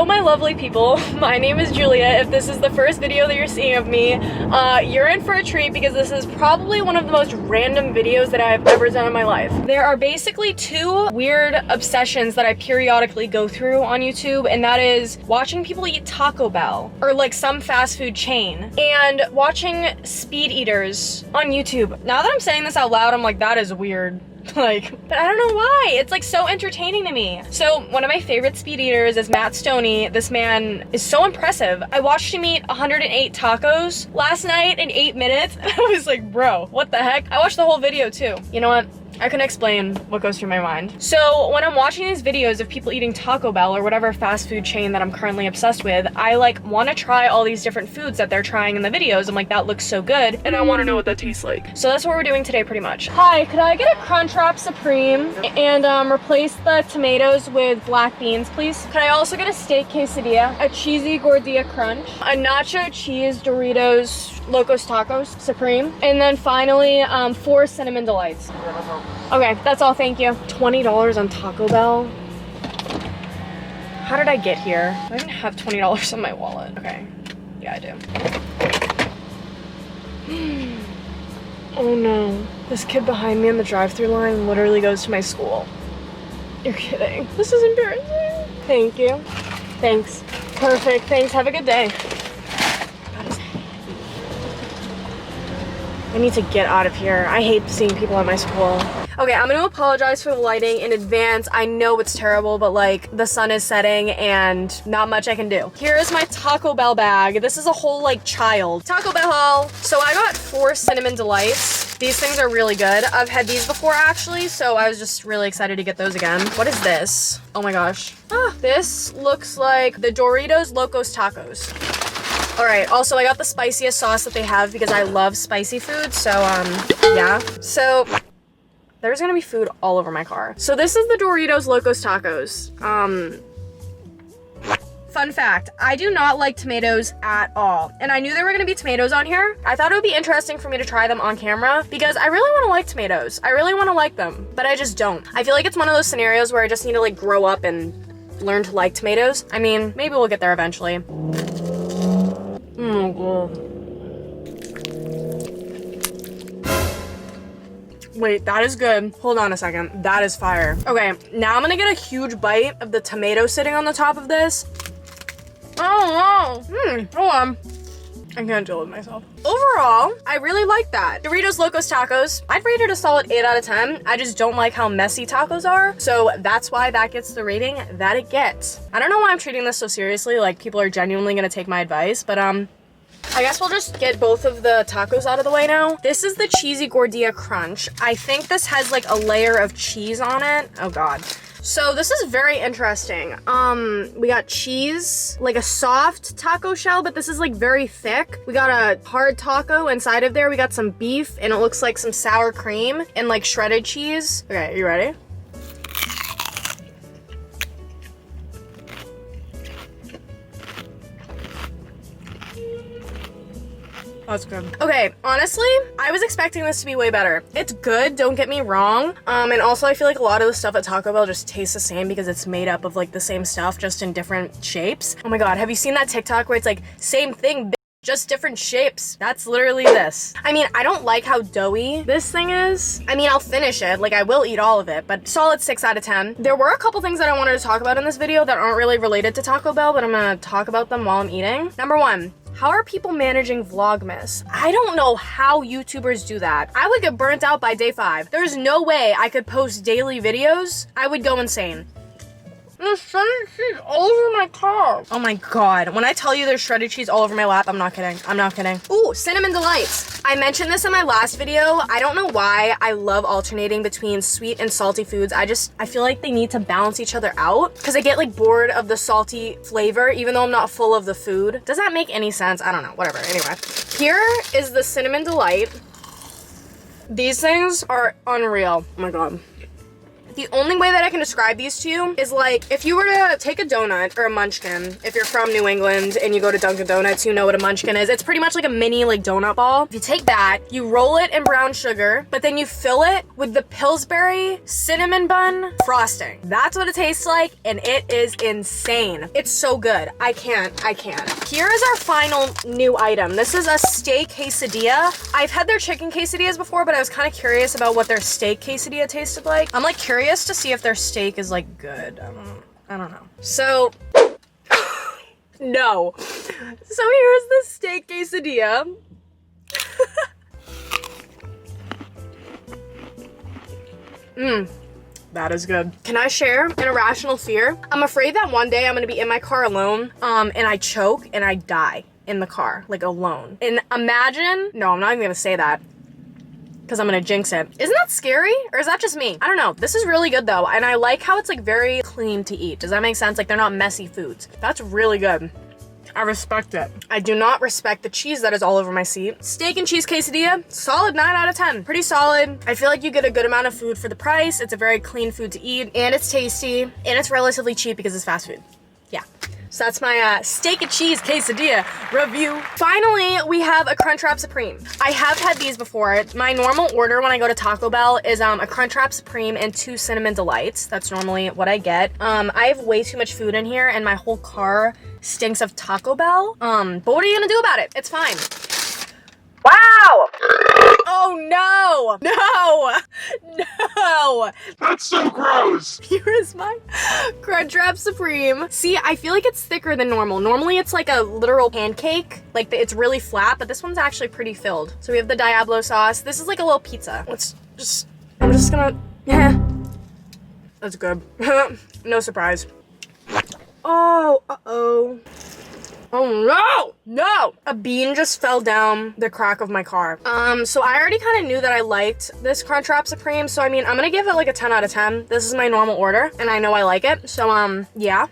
my lovely people, my name is Julia. If this is the first video that you're seeing of me, you're in for a treat because this is probably one of the most random videos that I've ever done in my life. There are basically two weird obsessions that I periodically go through on YouTube, and that is watching people eat Taco Bell or like some fast food chain and watching speed eaters on YouTube. Now that I'm saying this out loud, I'm like, that is weird. Like, but I don't know why. It's like so entertaining to me. So one of my favorite speed eaters is Matt Stoney. This man is so impressive. I watched him eat 108 tacos last night in 8 minutes. And I was like, bro, what the heck? I watched the whole video too. You know what? I can explain what goes through my mind. So when I'm watching these videos of people eating Taco Bell or whatever fast food chain that I'm currently obsessed with, I like want to try all these different foods that they're trying in the videos. I'm like, that looks so good, and I want to know what that tastes like. So that's what we're doing today pretty much. Hi, could I get a Crunchwrap Supreme and replace the tomatoes with black beans, please? Could I also get a steak quesadilla, a cheesy gordita crunch, a nacho cheese Doritos Locos Tacos Supreme, and then finally 4 cinnamon delights. Okay, that's all, thank you. $20 on Taco Bell? How did I get here? I don't even have $20 in my wallet. Okay, yeah, I do. Oh no, this kid behind me in the drive-thru line literally goes to my school. You're kidding. This is embarrassing. Thank you. Thanks. Perfect, thanks, have a good day. I need to get out of here. I hate seeing people at my school. Okay, I'm gonna apologize for the lighting in advance. I know it's terrible, but like the sun is setting and not much I can do. Here is my Taco Bell bag. This is a whole like child. Taco Bell haul. So I got 4 cinnamon delights. These things are really good. I've had these before actually, so I was just really excited to get those again. What is this? Oh my gosh. This looks like the Doritos Locos Tacos. All right, also I got the spiciest sauce that they have because I love spicy food, so yeah. So there's gonna be food all over my car. So this is the Doritos Locos Tacos. Fun fact, I do not like tomatoes at all. And I knew there were gonna be tomatoes on here. I thought it would be interesting for me to try them on camera because I really wanna like tomatoes. I really wanna like them, but I just don't. I feel like it's one of those scenarios where I just need to like grow up and learn to like tomatoes. I mean, maybe we'll get there eventually. Oh, God. Wait, that is good. Hold on a second. That is fire. Okay, now I'm gonna get a huge bite of the tomato sitting on the top of this. Oh, no. Hold on. I can't deal with myself. Overall, I really like that. Doritos Locos Tacos, I'd rate it a solid 8 out of 10. I just don't like how messy tacos are. So that's why that gets the rating that it gets. I don't know why I'm treating this so seriously. Like people are genuinely gonna take my advice, but I guess we'll just get both of the tacos out of the way now. This is the cheesy gordita crunch. I think this has like a layer of cheese on it. Oh God. So this is very interesting. We got cheese, like a soft taco shell, but this is like very thick. We got a hard taco inside of there. We got some beef and it looks like some sour cream and like shredded cheese. Okay, are you ready? That's good. Okay, honestly, I was expecting this to be way better. It's good, don't get me wrong. And also I feel like a lot of the stuff at Taco Bell just tastes the same because it's made up of like the same stuff, just in different shapes. Oh my God, have you seen that TikTok where it's like, same thing, just different shapes? That's literally this. I mean, I don't like how doughy this thing is. I mean, I'll finish it, like I will eat all of it, but solid 6 out of 10. There were a couple things that I wanted to talk about in this video that aren't really related to Taco Bell, but I'm gonna talk about them while I'm eating. Number 1. How are people managing Vlogmas? I don't know how YouTubers do that. I would get burnt out by day 5. There's no way I could post daily videos. I would go insane. There's shredded cheese all over my car. Oh my God. When I tell you there's shredded cheese all over my lap, I'm not kidding. I'm not kidding. Ooh, cinnamon delights. I mentioned this in my last video. I don't know why I love alternating between sweet and salty foods. I feel like they need to balance each other out because I get like bored of the salty flavor even though I'm not full of the food. Does that make any sense? I don't know, whatever. Anyway, here is the cinnamon delight. These things are unreal. Oh my God. The only way that I can describe these to you is like if you were to take a donut or a munchkin, if you're from New England and you go to Dunkin' Donuts, you know what a munchkin is. It's pretty much like a mini like donut ball. If you take that, you roll it in brown sugar, but then you fill it with the Pillsbury cinnamon bun frosting. That's what it tastes like, and it is insane. It's so good. I can't. Here is our final new item. This is a steak quesadilla. I've had their chicken quesadillas before, but I was kind of curious about what their steak quesadilla tasted like. I'm like curious to see if their steak is like good. I don't know. So, no. So here's the steak quesadilla. That is good. Can I share an irrational fear? I'm afraid that one day I'm gonna be in my car alone, and I choke and I die in the car, like alone. And imagine, no, I'm not even gonna say that because I'm gonna jinx it. Isn't that scary? Or is that just me? I don't know. This is really good though. And I like how it's like very clean to eat. Does that make sense? Like they're not messy foods. That's really good. I respect it. I do not respect the cheese that is all over my seat. Steak and cheese quesadilla, solid 9 out of 10. Pretty solid. I feel like you get a good amount of food for the price. It's a very clean food to eat, and it's tasty, and it's relatively cheap because it's fast food. Yeah. So that's my steak and cheese quesadilla review. Finally, we have a Crunchwrap Supreme. I have had these before. My normal order when I go to Taco Bell is a Crunchwrap Supreme and 2 Cinnamon Delights. That's normally what I get. I have way too much food in here, and my whole car stinks of Taco Bell. But what are you gonna do about it? It's fine. Wow! Oh no! No! That's so gross! Here is my Crunchwrap Supreme. See, I feel like it's thicker than normal. Normally it's like a literal pancake. Like it's really flat, but this one's actually pretty filled. So we have the Diablo sauce. This is like a little pizza. I'm just gonna, That's good. No surprise. Oh, uh-oh. Oh no! A bean just fell down the crack of my car. So I already kind of knew that I liked this Crunchwrap Supreme, so I mean, I'm gonna give it like a 10 out of 10. This is my normal order, and I know I like it, so yeah.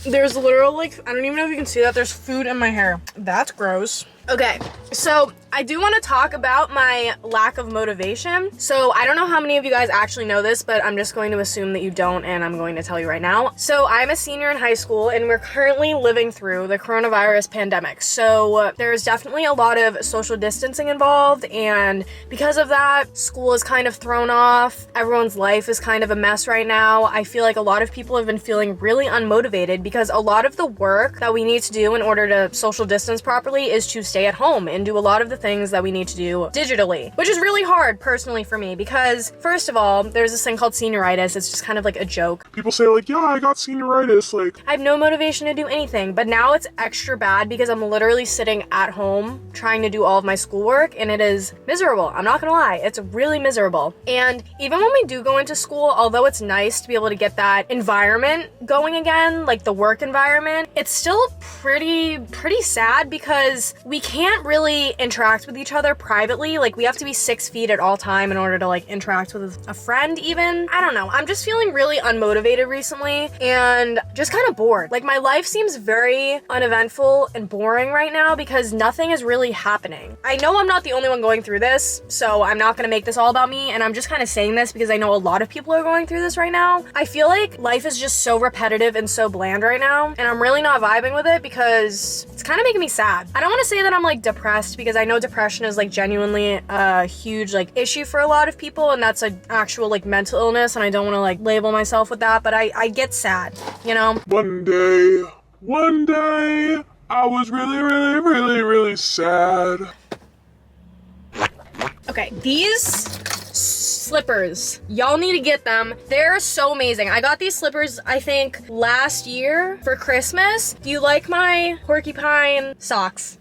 There's literal, like, I don't even know if you can see that, there's food in my hair. That's gross. Okay, so I do want to talk about my lack of motivation. So I don't know how many of you guys actually know this, but I'm just going to assume that you don't, and I'm going to tell you right now. So I'm a senior in high school, and we're currently living through the coronavirus pandemic. So there's definitely a lot of social distancing involved, and because of that, school is kind of thrown off. Everyone's life is kind of a mess right now. I feel like a lot of people have been feeling really unmotivated because a lot of the work that we need to do in order to social distance properly is to stay at home and do a lot of the things that we need to do digitally, which is really hard personally for me because first of all, there's this thing called senioritis. It's just kind of like a joke. People say like, yeah, I got senioritis, like. I have no motivation to do anything, but now it's extra bad because I'm literally sitting at home trying to do all of my schoolwork, and it is miserable. I'm not gonna lie, it's really miserable. And even when we do go into school, although it's nice to be able to get that environment going again, like the work environment, it's still pretty sad because we can't really interact with each other privately. Like we have to be 6 feet at all time in order to like interact with a friend even. I don't know. I'm just feeling really unmotivated recently and just kind of bored. Like my life seems very uneventful and boring right now because nothing is really happening. I know I'm not the only one going through this, so I'm not gonna make this all about me, and I'm just kind of saying this because I know a lot of people are going through this right now. I feel like life is just so repetitive and so bland right now, and I'm really not vibing with it because it's kind of making me sad. I don't want to say that I'm like depressed because I know depression is like genuinely a huge like issue for a lot of people, and that's an actual like mental illness, and I don't want to like label myself with that, but I get sad, you know? One day, I was really sad. Okay, these slippers, y'all need to get them. They're so amazing. I got these slippers, I think, last year for Christmas. Do you like my porcupine socks?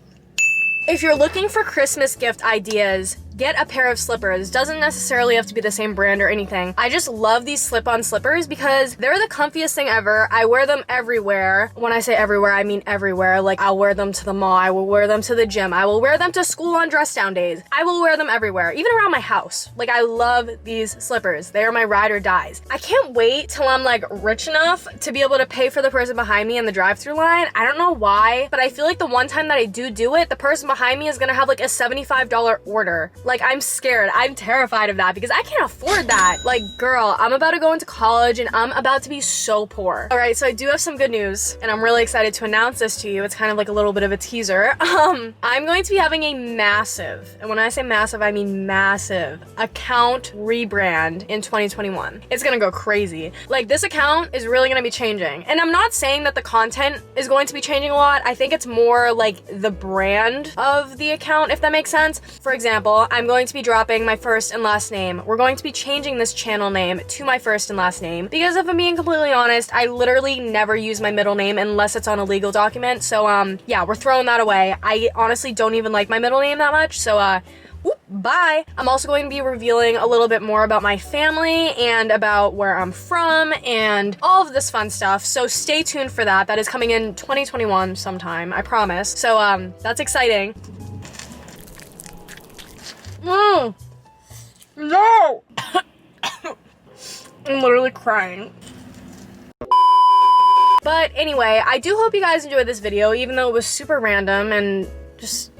If you're looking for Christmas gift ideas, get a pair of slippers. Doesn't necessarily have to be the same brand or anything. I just love these slip-on slippers because they're the comfiest thing ever. I wear them everywhere. When I say everywhere, I mean everywhere. Like I'll wear them to the mall, I will wear them to the gym, I will wear them to school on dress down days. I will wear them everywhere, even around my house. Like I love these slippers. They are my ride or dies. I can't wait till I'm like rich enough to be able to pay for the person behind me in the drive-thru line. I don't know why, but I feel like the one time that I do it, the person behind me is gonna have like a $75 order. Like, I'm scared. I'm terrified of that because I can't afford that. Like, girl, I'm about to go into college and I'm about to be so poor. All right, so I do have some good news and I'm really excited to announce this to you. It's kind of like a little bit of a teaser. I'm going to be having a massive, and when I say massive, I mean massive, account rebrand in 2021. It's gonna go crazy. Like, this account is really gonna be changing. And I'm not saying that the content is going to be changing a lot. I think it's more like the brand of the account, if that makes sense. For example, I'm going to be dropping my first and last name. We're going to be changing this channel name to my first and last name because if I'm being completely honest, I literally never use my middle name unless it's on a legal document. So yeah, we're throwing that away. I honestly don't even like my middle name that much. So whoop, bye. I'm also going to be revealing a little bit more about my family and about where I'm from and all of this fun stuff. So stay tuned for that. That is coming in 2021 sometime, I promise. So that's exciting. No! I'm literally crying. But anyway, I do hope you guys enjoyed this video, even though it was super random and just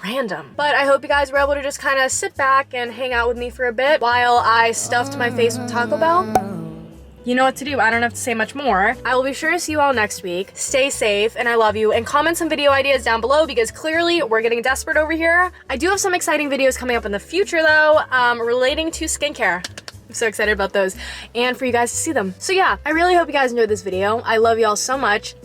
random. But I hope you guys were able to just kind of sit back and hang out with me for a bit while I stuffed my face with Taco Bell. You know what to do. I don't have to say much more. I will be sure to see you all next week. Stay safe, and I love you. And comment some video ideas down below because clearly we're getting desperate over here. I do have some exciting videos coming up in the future though, relating to skincare. I'm so excited about those and for you guys to see them. So yeah, I really hope you guys enjoyed this video. I love y'all so much.